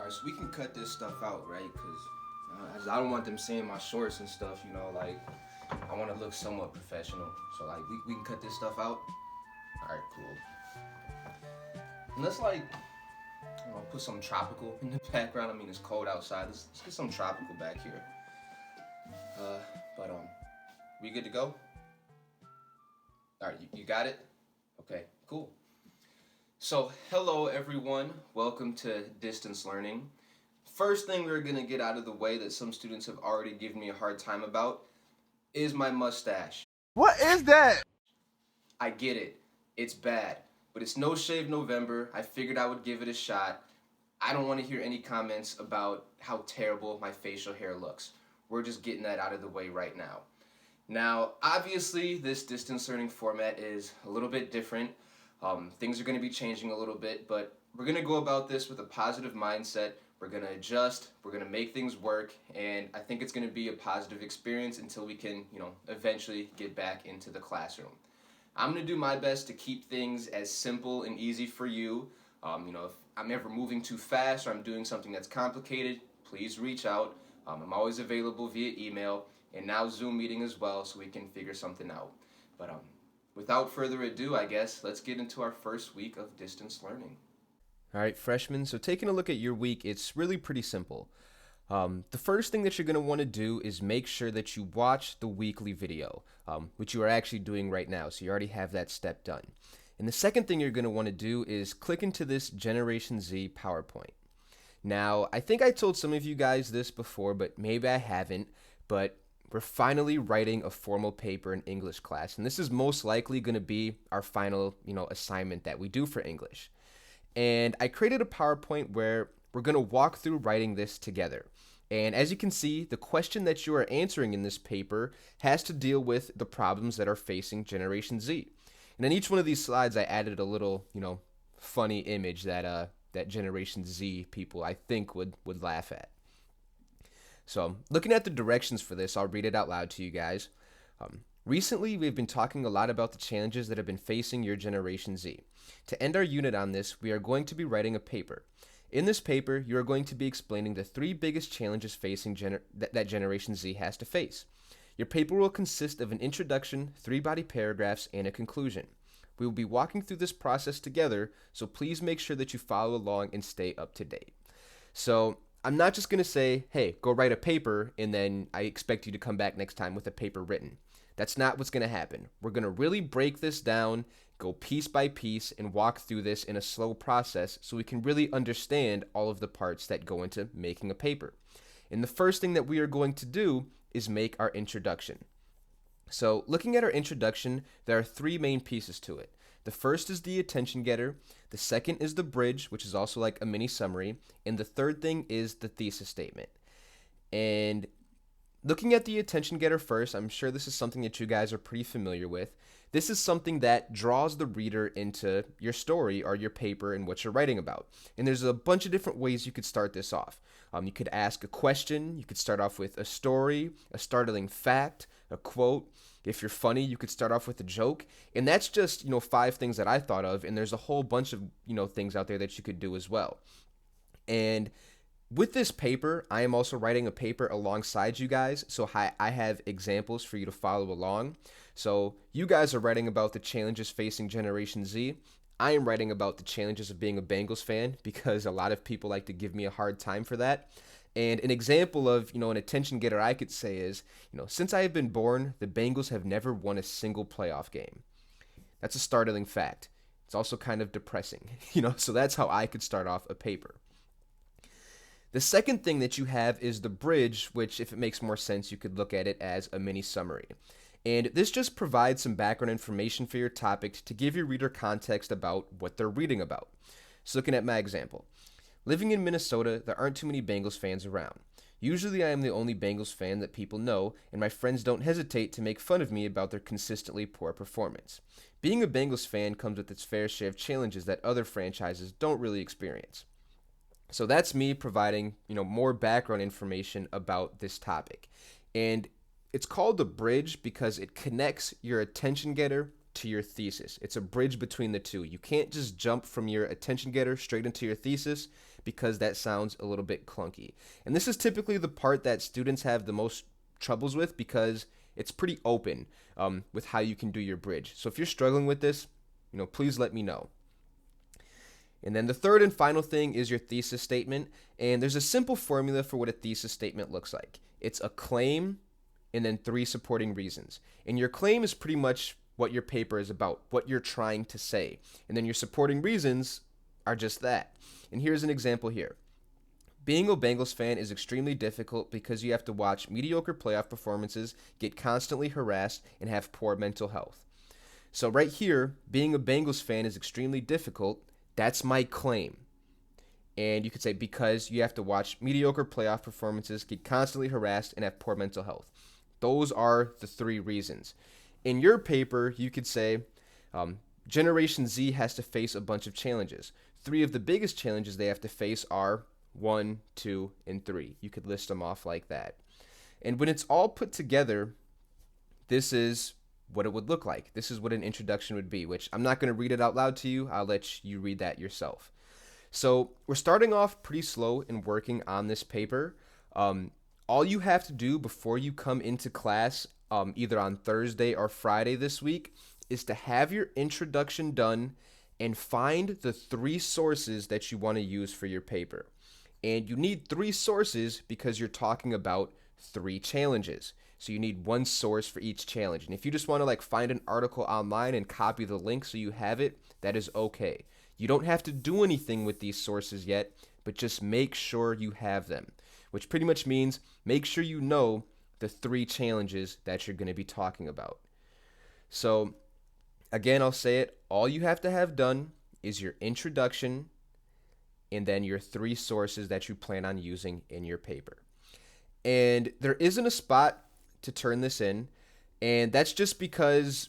Alright, so we can cut this stuff out, right? Because I don't want them seeing my shorts and stuff, like, I want to look somewhat professional. So, like, we can cut this stuff out. Alright, cool. And let's, like, put some tropical in the background. I mean, it's cold outside. Let's get some tropical back here. But we good to go? Alright, you got it? Okay, cool. So, hello everyone. Welcome to distance learning. First thing we're going to get out of the way that some students have already given me a hard time about is my mustache. What is that? I get it. It's bad. But it's No Shave November. I figured I would give it a shot. I don't want to hear any comments about how terrible my facial hair looks. We're just getting that out of the way right now. Now, obviously, this distance learning format is a little bit different. Things are going to be changing a little bit, but we're going to go about this with a positive mindset. We're going to adjust, we're going to make things work, and I think it's going to be a positive experience until we can, eventually get back into the classroom. I'm going to do my best to keep things as simple and easy for you. If I'm ever moving too fast or I'm doing something that's complicated, please reach out. I'm always available via email and now Zoom meeting as well, so we can figure something out. But without further ado, I guess, let's get into our first week of distance learning. All right, freshmen, so taking a look at your week, it's really pretty simple. The first thing that you're going to want to do is make sure that you watch the weekly video, which you are actually doing right now, so you already have that step done. And the second thing you're going to want to do is click into this Generation Z PowerPoint. Now, I think I told some of you guys this before, but maybe I haven't, but we're finally writing a formal paper in English class, and this is most likely going to be our final, assignment that we do for English. And I created a PowerPoint where we're going to walk through writing this together. And as you can see, the question that you are answering in this paper has to deal with the problems that are facing Generation Z. And in each one of these slides, I added a little, funny image that Generation Z people, I think, would laugh at. So, looking at the directions for this, I'll read it out loud to you guys. Recently, we've been talking a lot about the challenges that have been facing your Generation Z. To end our unit on this, we are going to be writing a paper. In this paper, you are going to be explaining the 3 biggest challenges facing that Generation Z has to face. Your paper will consist of an introduction, 3 body paragraphs, and a conclusion. We will be walking through this process together, so please make sure that you follow along and stay up to date. So, I'm not just going to say, hey, go write a paper, and then I expect you to come back next time with a paper written. That's not what's going to happen. We're going to really break this down, go piece by piece, and walk through this in a slow process so we can really understand all of the parts that go into making a paper. And the first thing that we are going to do is make our introduction. So, looking at our introduction, there are 3 main pieces to it. The first is the attention getter, the second is the bridge, which is also like a mini summary, and the third thing is the thesis statement. And looking at the attention getter first, I'm sure this is something that you guys are pretty familiar with. This is something that draws the reader into your story or your paper and what you're writing about. And there's a bunch of different ways you could start this off. You could ask a question, you could start off with a story, a startling fact, a quote. If you're funny, you could start off with a joke. And that's just, 5 things that I thought of, and there's a whole bunch of, things out there that you could do as well. And with this paper, I am also writing a paper alongside you guys, so I have examples for you to follow along. So you guys are writing about the challenges facing Generation Z. I am writing about the challenges of being a Bengals fan because a lot of people like to give me a hard time for that. And an example of, an attention getter I could say is, since I have been born, the Bengals have never won a single playoff game. That's a startling fact. It's also kind of depressing, so that's how I could start off a paper. The second thing that you have is the bridge, which, if it makes more sense, you could look at it as a mini summary. And this just provides some background information for your topic to give your reader context about what they're reading about. So looking at my example. Living in Minnesota, there aren't too many Bengals fans around. Usually I am the only Bengals fan that people know, and my friends don't hesitate to make fun of me about their consistently poor performance. Being a Bengals fan comes with its fair share of challenges that other franchises don't really experience. So that's me providing, more background information about this topic. And it's called the bridge because it connects your attention getter to your thesis. It's a bridge between the two. You can't just jump from your attention getter straight into your thesis because that sounds a little bit clunky. And this is typically the part that students have the most troubles with because it's pretty open with how you can do your bridge. So if you're struggling with this, please let me know. And then the third and final thing is your thesis statement. And there's a simple formula for what a thesis statement looks like. It's a claim and then 3 supporting reasons. And your claim is pretty much what your paper is about, what you're trying to say. And then your supporting reasons are just that. And here's an example here. Being a Bengals fan is extremely difficult because you have to watch mediocre playoff performances, get constantly harassed, and have poor mental health. So right here, being a Bengals fan is extremely difficult. That's my claim. And you could say because you have to watch mediocre playoff performances, get constantly harassed, and have poor mental health. Those are the 3 reasons. In your paper, you could say Generation Z has to face a bunch of challenges. 3 of the biggest challenges they have to face are 1, 2, and 3. You could list them off like that. And when it's all put together, this is what it would look like. This is what an introduction would be, which I'm not going to read it out loud to you. I'll let you read that yourself. So we're starting off pretty slow in working on this paper. All you have to do before you come into class, either on Thursday or Friday this week, is to have your introduction done and find the 3 sources that you want to use for your paper. And you need 3 sources because you're talking about 3 challenges. So you need 1 source for each challenge. And if you just want to find an article online and copy the link so you have it, that is okay. You don't have to do anything with these sources yet, but just make sure you have them, which pretty much means make sure you know the 3 challenges that you're going to be talking about. So again, I'll say it, all you have to have done is your introduction and then your 3 sources that you plan on using in your paper. And there isn't a spot to turn this in, and that's just because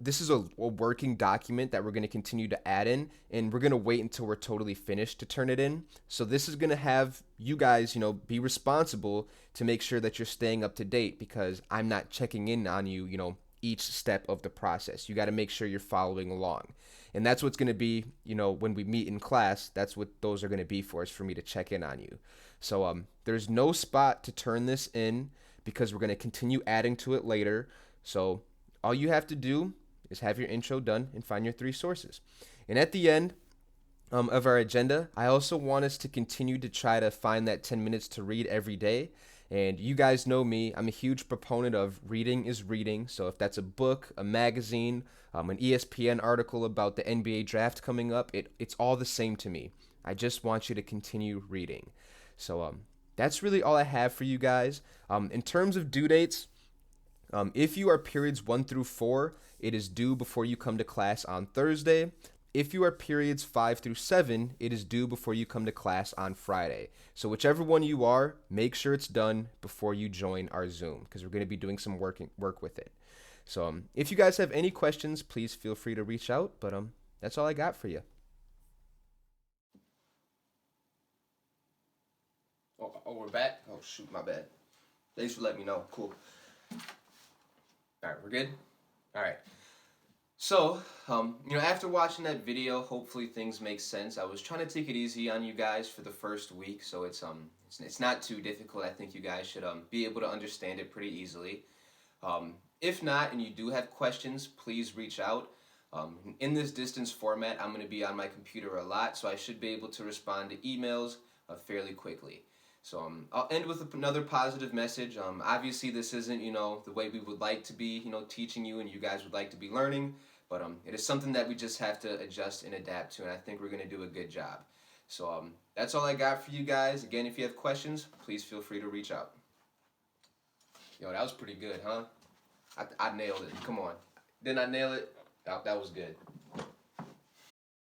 this is a working document that we're going to continue to add in, and we're going to wait until we're totally finished to turn it in. So this is going to have you guys be responsible to make sure that you're staying up to date, because I'm not checking in on you each step of the process. You got to make sure you're following along, and that's what's going to be when we meet in class. That's what those are going to be for me to check in on you. So there's no spot to turn this in because we're going to continue adding to it later. So all you have to do is have your intro done and find your 3 sources. And at the end of our agenda, I also want us to continue to try to find that 10 minutes to read every day. And you guys know me, I'm a huge proponent of reading is reading. So if that's a book, a magazine, an ESPN article about the NBA draft coming up, it's all the same to me. I just want you to continue reading. So that's really all I have for you guys. In terms of due dates, if you are periods 1 through 4, it is due before you come to class on Thursday. If you are periods 5 through 7, it is due before you come to class on Friday. So whichever one you are, make sure it's done before you join our Zoom, because we're going to be doing some work with it. So if you guys have any questions, please feel free to reach out. But that's all I got for you. Oh, we're back? Oh, shoot, my bad. Thanks for letting me know. Cool. All right, we're good? All right. So, after watching that video, hopefully things make sense. I was trying to take it easy on you guys for the first week, so it's not too difficult. I think you guys should be able to understand it pretty easily. If not, and you do have questions, please reach out. In this distance format, I'm going to be on my computer a lot, so I should be able to respond to emails fairly quickly. So I'll end with another positive message. Obviously, this isn't, the way we would like to be, teaching you and you guys would like to be learning. But it is something that we just have to adjust and adapt to, and I think we're going to do a good job. So that's all I got for you guys. Again, if you have questions, please feel free to reach out. Yo, that was pretty good, huh? I nailed it. Come on. Didn't I nail it? That was good.